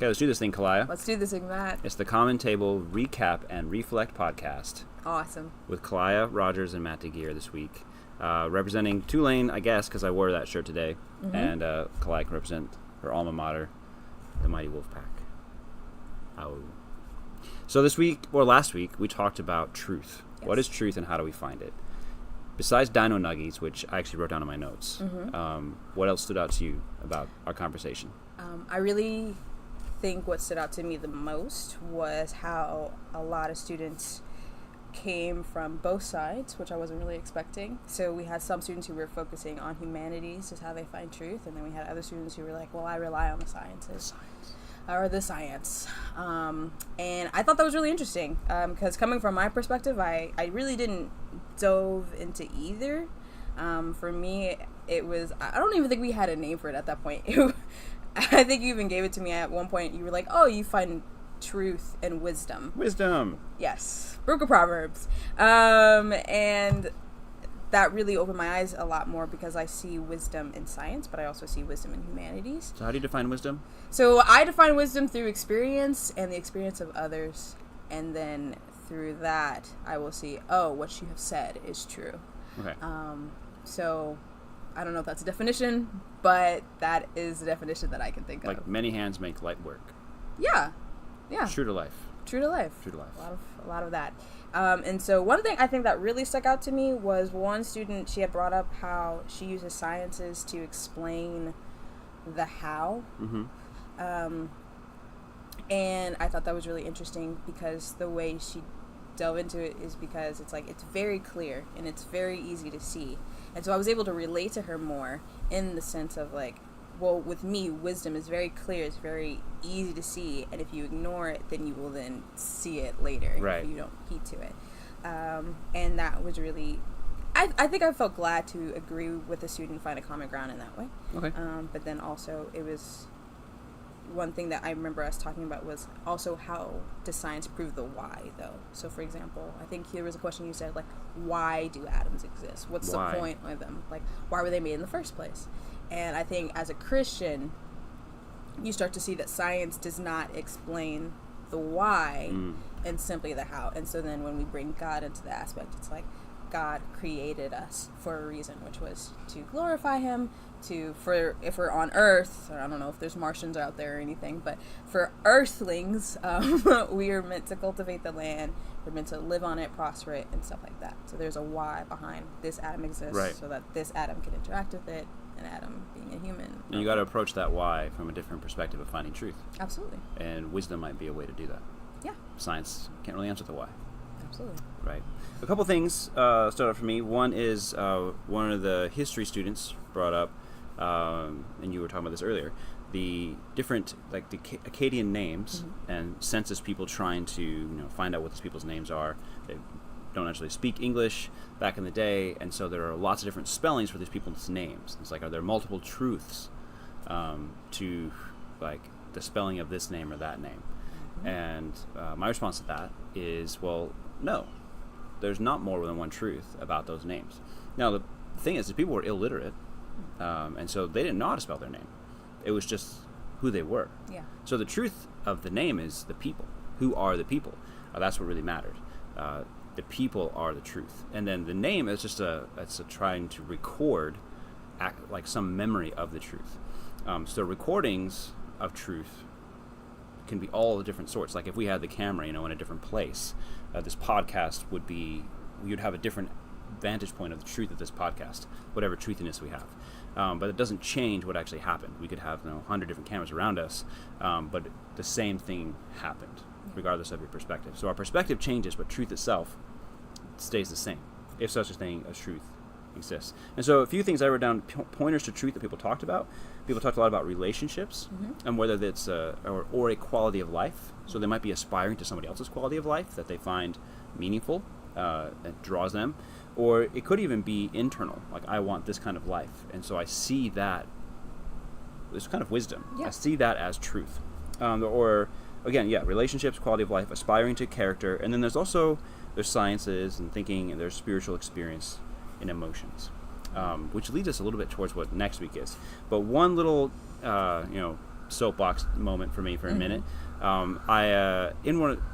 Okay, let's do this thing, Kaliah. Let's do this thing, Matt. It's the Common Table Recap and Reflect podcast. Awesome. With Kaliah Rogers and Matt DeGear this week. Representing Tulane, I guess, because I wore that shirt today. Mm-hmm. And Kaliah can represent her alma mater, the Mighty Wolfpack. Oh. So this week, or last week, we talked about truth. Yes. What is truth and how do we find it? Besides Dino Nuggies, which I actually wrote down in my notes, what else stood out to you about our conversation? I really think what stood out to me the most was how a lot of students came from both sides, which I wasn't really expecting. So we had some students who were focusing on humanities as how they find truth, and then we had other students who were like, well, I rely on the sciences. Or the science. And I thought that was really interesting because coming from my perspective, I really didn't dove into either. For me, it was, I don't even think we had a name for it at that point. I think you even gave it to me at one point. You were like, oh, you find truth and wisdom. Wisdom. Yes. Book of Proverbs. And that really opened my eyes a lot more because I see wisdom in science, but I also see wisdom in humanities. So how do you define wisdom? So I define wisdom through experience and the experience of others. And then through that, I will see, oh, what you have said is true. Okay. So I don't know if that's a definition, but that is the definition that I can think of. Like many hands make light work. Yeah. Yeah. True to life. True to life. True to life. A lot of that. And so one thing I think that really stuck out to me was one student, she had brought up how she uses sciences to explain the how. Mm-hmm. And I thought that was really interesting because the way she delved into it is because it's like, it's very clear and it's very easy to see. And so I was able to relate to her more in the sense of like, well, with me, wisdom is very clear. It's very easy to see. And if you ignore it, then you will then see it later. Right. If you don't heed to it. And that was really, I think I felt glad to agree with the student and find a common ground in that way. Okay. But then also it was, one thing that I remember us talking about was also how does science prove the why, though? So, for example, I think there was a question you said, like, why do atoms exist? What's the point of them? Like, why were they made in the first place? And I think as a Christian, you start to see that science does not explain the why and simply the how. And so then when we bring God into the aspect, it's like God created us for a reason, which was to glorify him, for if we're on Earth, or I don't know if there's Martians out there or anything, but for Earthlings, we are meant to cultivate the land. We're meant to live on it, prosper it, and stuff like that. So there's a why behind this atom exists, right, so that this atom can interact with it, an atom being a human. And you got to approach that why from a different perspective of finding truth. Absolutely. And wisdom might be a way to do that. Yeah. Science can't really answer the why. Absolutely. Right. A couple things stood out for me. One is one of the history students brought up, and you were talking about this earlier, the different, like the Akkadian names and census people trying to find out what these people's names are. They don't actually speak English back in the day, and so there are lots of different spellings for these people's names. It's like, are there multiple truths to like the spelling of this name or that name? And my response to that is, well, no. There's not more than one truth about those names. Now, the thing is, the people were illiterate, and so they didn't know how to spell their name. It was just who they were. Yeah. So the truth of the name is the people. Who are the people? That's what really mattered. The people are the truth. And then the name is just it's trying to record like some memory of the truth. So recordings of truth can be all the different sorts. Like if we had the camera, in a different place, this podcast would be, you'd have a different vantage point of the truth of this podcast, whatever truthiness we have. But it doesn't change what actually happened. We could have 100 different cameras around us, but the same thing happened, regardless of your perspective. So our perspective changes, but truth itself stays the same, if such a thing as truth exists. And so a few things I wrote down, pointers to truth that people talked about. People talked a lot about relationships and whether that's or a quality of life. So they might be aspiring to somebody else's quality of life that they find meaningful, that draws them. Or it could even be internal, like I want this kind of life. And so I see that, this kind of wisdom. Yeah. I see that as truth. Or, again, relationships, quality of life, aspiring to character. And then there's sciences and thinking, and there's spiritual experience and emotions, which leads us a little bit towards what next week is. But one little, soapbox moment for me for a minute.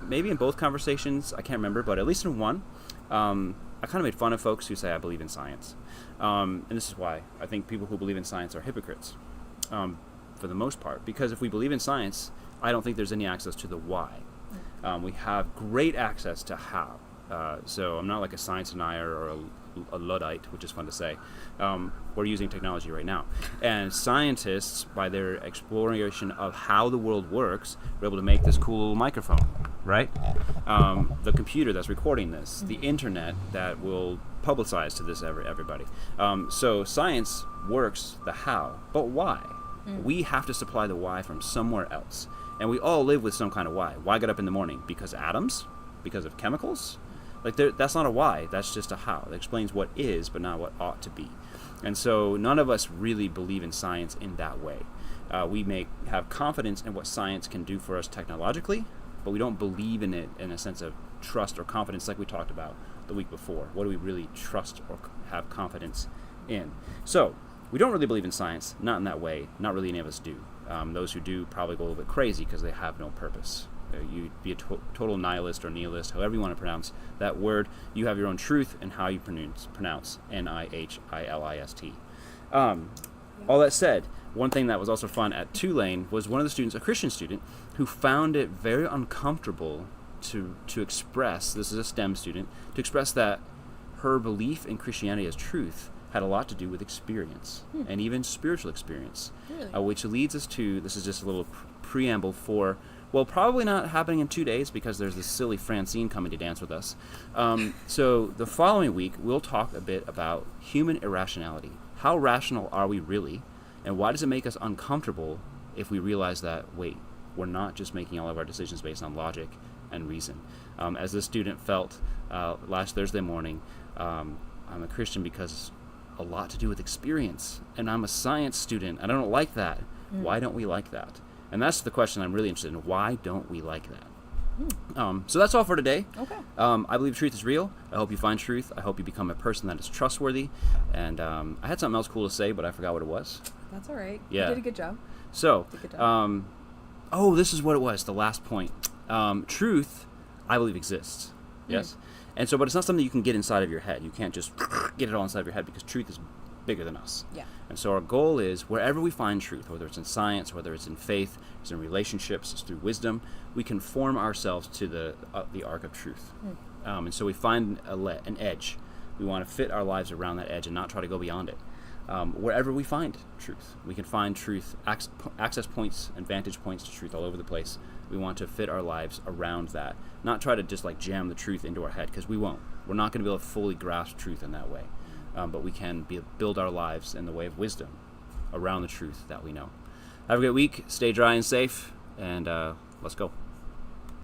Maybe in both conversations, I can't remember, but at least in one, I kind of made fun of folks who say I believe in science. And this is why I think people who believe in science are hypocrites, for the most part. Because if we believe in science, I don't think there's any access to the why. We have great access to how. So I'm not like a science denier or a Luddite, which is fun to say. We're using technology right now. And scientists, by their exploration of how the world works, were able to make this cool little microphone, right? The computer that's recording this, the internet that will publicize to this everybody. So science works the how, but why? We have to supply the why from somewhere else. And we all live with some kind of why. Why get up in the morning? Because atoms? Because of chemicals? That's not a why, that's just a how. It explains what is, but not what ought to be. And so none of us really believe in science in that way. We may have confidence in what science can do for us technologically, but we don't believe in it in a sense of trust or confidence like we talked about the week before. What do we really trust or have confidence in? So we don't really believe in science, not in that way. Not really any of us do. Those who do probably go a little bit crazy because they have no purpose. You'd be a total nihilist or nihilist, however you want to pronounce that word. You have your own truth and how you pronounce nihilist. All that said, one thing that was also fun at Tulane was one of the students, a Christian student, who found it very uncomfortable to express, this is a STEM student, to express that her belief in Christianity as truth had a lot to do with experience, and even spiritual experience. Really? Which leads us to, this is just a little preamble for, well, probably not happening in 2 days because there's this silly Francine coming to dance with us. So the following week, we'll talk a bit about human irrationality. How rational are we really? And why does it make us uncomfortable if we realize that, wait, we're not just making all of our decisions based on logic and reason? As this student felt last Thursday morning, I'm a Christian because a lot to do with experience, and I'm a science student, and I don't like that. Why don't we like that? And that's the question I'm really interested in. Why don't we like that? So that's all for today. Okay. I believe truth is real. I hope you find truth. I hope you become a person that is trustworthy. And I had something else cool to say, but I forgot what it was. That's all right. Yeah. You did a good job. So, Did a good job. this is what it was, the last point. Truth, I believe, exists. Yes? And so, but it's not something you can get inside of your head. You can't just get it all inside of your head because truth is bigger than us. Yeah. And so our goal is wherever we find truth, whether it's in science, whether it's in faith, it's in relationships, it's through wisdom, we conform ourselves to the arc of truth. And so we find an edge. We want to fit our lives around that edge and not try to go beyond it. Wherever we find truth, we can find truth, access points and vantage points to truth all over the place. We want to fit our lives around that, not try to just like jam the truth into our head, because we won't. We're not going to be able to fully grasp truth in that way. But we can build our lives in the way of wisdom around the truth that we know. Have a great week. Stay dry and safe, and let's go.